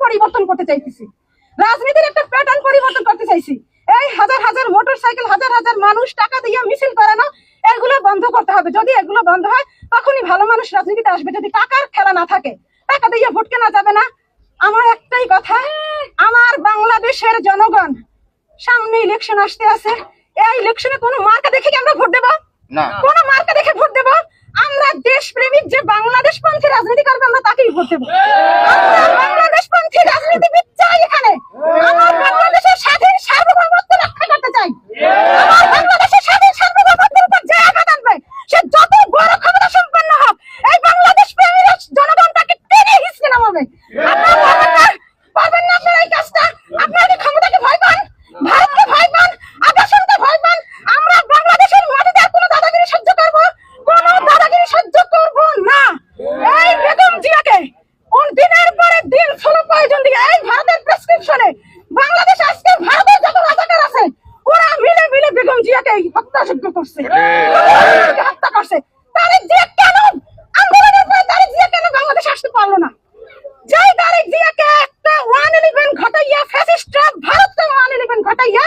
পরিবর্তন করতে চাইতেছি, রাজনীতির একটা প্যাটার্ন পরিবর্তন করতে চাইছি। এই হাজার হাজার মোটরসাইকেল, হাজার হাজার মানুষ টাকা দিয়ে মিছিল করে না, এগুলো বন্ধ করতে হবে। যদি এগুলো বন্ধ হয় তখনই ভালো মানুষ রাজনীতিতে আসবে। যদি টাকার খেলা না থাকে, টাকা দিয়ে ভোট কেনা যাবে না। আমার একটাই কথা, আমার বাংলাদেশের জনগণ, সামনে ইলেকশন আসতে আছে, এই ইলেকশনে কোনো মার্কা দেখে কি আমরা ভোট দেবো? না, কোনো মার্কা দেখে ভোট দেবো? আমরা দেশপ্রেমিক যে বাংলাদেশপন্থী রাজনীতি করবে, আমরা তাকেই ভোট দেবো। আমরা বাংলাদেশপন্থী রাজনীতিবিদ চাই এখানে। আমার বাংলাদেশের স্বাধীন সার্বভৌমত্ব রক্ষা করতে চাই। আমার বাংলাদেশের স্বাধীন সার্বভৌমত্বের উপর যে আঘাত আনবে, সে যত বড় ক্ষমতা সম্পন্ন হোক, এই বাংলাদেশ প্রেমী জনগণ তাকে টেনে হিসকে নামাবে। আপনারা পারবেন না আপনারা এই কাজটা? আপনারা কি ক্ষমতাকে ভয় পান, ভারতকে ভয় পান, আগ্রাসনকে ভয় পান? আমরা বাংলাদেশের মাটিতে কোনো দাদাগিরি সহ্য করব, কোনো দাদাগিরি সহ্য করব না। এই বেগম জিয়াকে দিনের পরে দিন ষোলো প্রয়োজন দিয়ে এই ভারতের প্রেসক্রিপশনে বাংলাদেশ আজকে ভারতের যত রাজাকার আছে ওরা মিলে মিলে বেগম জিয়াকে হত্যাযজ্ঞ করছে, হত্যা করছে। তারেক জিয়া কেন আন্দোলনের পরে তারেক জিয়া কেন বাংলাদেশ আসতে পারলো না? যেই তারেক জিয়াকে একটা 111 ঘটাইয়া ফ্যাসিস্টরা ভারতকে 111 ঘটাইয়া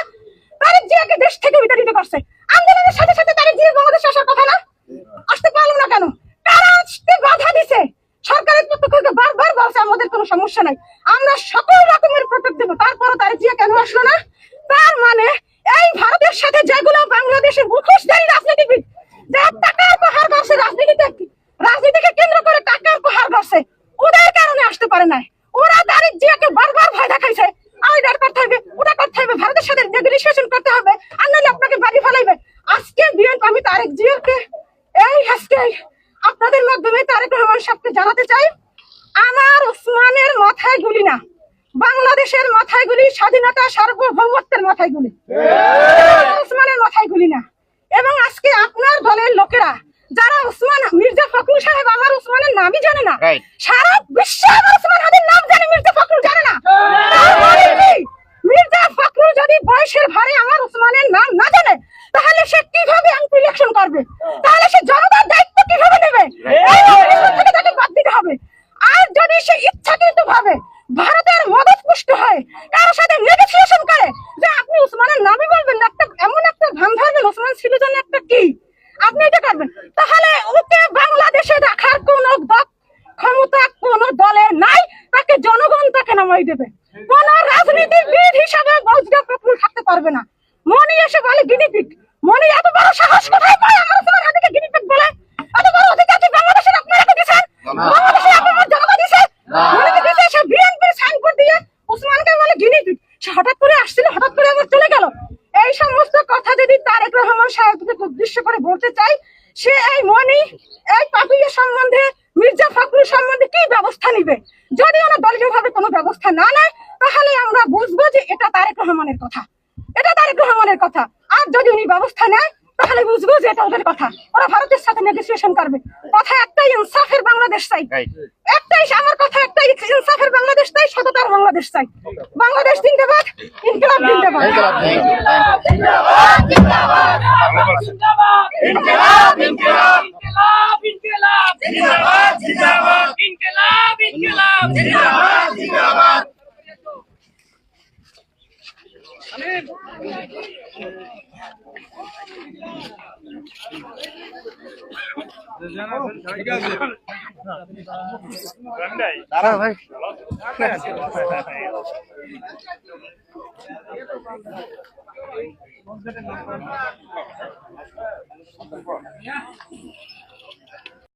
তারেক জিয়াকে দেশ থেকে বিতাড়িত করছে, আন্দোলনের সাথে সাথে তারেক জিয়া বাংলাদেশ আসার কথা না? আসতে পারলো না কেন? কারা আসতে বাধা দিছে? সরকারের পক্ষ থেকে বারবার বলছে আমাদের কোনো সমস্যা নাই, আমরা সকল রকমের প্রোটেক্ট দেবো, তারপরও তারেক জিয়া কেন আসলো না? তার মানে এই ভারতের সাথে যেগুলো বাংলাদেশের মুখোশধারী রাজনীতিবিদ, যারা টাকার পাহাড় গড়ছে রাজনীতিকে কেন্দ্র করে টাকার পাহাড় গড়ছে, ওদের কারণে আসতে পারে নাই। ওরা তারেক জিয়াকে বারবার ভয় দেখাইছে, এটা করতে হবে, ওটা করতে হবে, ভারতের সাথে নেগোসিয়েশন করতে হবে, আর নাহলে আপনাকে বাড়ি ফেলাইবে। আজকে বিএনপি, আমি তারেক জিয়াকে আজকে আপনাদের মাধ্যমে তারেক রহমান সাহেবকে জানাতে চাই, আমার ওসমানের মাথায় গুলি না, বাংলাদেশের মাথায় গুলি, স্বাধীনতা সার্বভৌমত্বের মাথায় গুলি, ওসমানের মাথায় গুলি না। এবং আজকে আপনার দলের লোকেরা যারা ওসমান মির্জা ফখরুল সাহেব আমার ওসমানের নামই জানে না, সারা বিশ্ব আমার ওসমান হাদির নাম জানে, মির্জা ফখরুল জানে না। মির্জা ফখরুল যদি বয়সের ভারে আমার ওসমানের নাম না জানে, তাহলে সে কিভাবে ইলেকশন করবে? তাহলে সে জনতার দায়িত্ব কিভাবে নেবে? তাকে বাদ দিতে হবে। আর যদি সে ইচ্ছাকৃত ভাবে ভারতের মদত পুষ্ট হয়, কারোর সাথে নেগোসিয়েশন করে যে আপনি ওসমানের নামই বলবেন না, একটা এমন একটা ভান ধরবেন ওসমান ছিল যেন একটা কি, আপনি এটা করবেন, তাহলে ওকে বাংলাদেশে রাখার কোন ক্ষমতা কোন দলের নাই, তাকে জনগণ তাকে নামাই দেবে। কোন রাজনীতিবিদ হিসাবে মির্জা ফখরুল থাকতে পারবে না। মনি এসে বলে গিনিপিগ, মনি এত বড় সাহস কোথায় পায় আমার ওসমান হাদিকে গিনিপিগ বলে? এত বড় অধিকার কি বাংলাদেশের আপনারা দিয়েছেন? বাংলাদেশের আপনারা জনগণ দিয়েছে? মনিকে দিয়েছে, সে বিএনপির সাইনবোর্ড দিয়ে ওসমানকে বলে গিনিপিগ। সে হঠাৎ করে আসছিল, হঠাৎ করে আবার চলে গেল। এই সমস্ত কথা যদি তারেক রহমান সাহেবকে উদ্দেশ্য করে বলতে চাই, সে এই মনি, এই পাপিয়া সম্বন্ধে, মির্জা ফখরুল সম্বন্ধে কি ব্যবস্থা নিবে? যদি ওরা দলীয় ভাবে কোনো ব্যবস্থা না নেয়, তাহলে আমরা বুঝবো যে এটা তারেক রহমানের কথা, এটা তারেক রহমানের কথা। আর যদি উনি ব্যবস্থা নেয়, তাহলে বুঝবো যে এটা ওদের কথা, ওরা ভারতের সাথে নেগোসিয়েশন করবে। কথা একটাই, ইনসাফের বাংলাদেশ চাই। একটাই আমার কথা, একটাই, ইনসাফের বাংলাদেশ চাই, সততার বাংলাদেশ চাই। বাংলাদেশ জিন্দাবাদ, ইনকিলাব জিন্দাবাদ। দাঁড়া ভাই,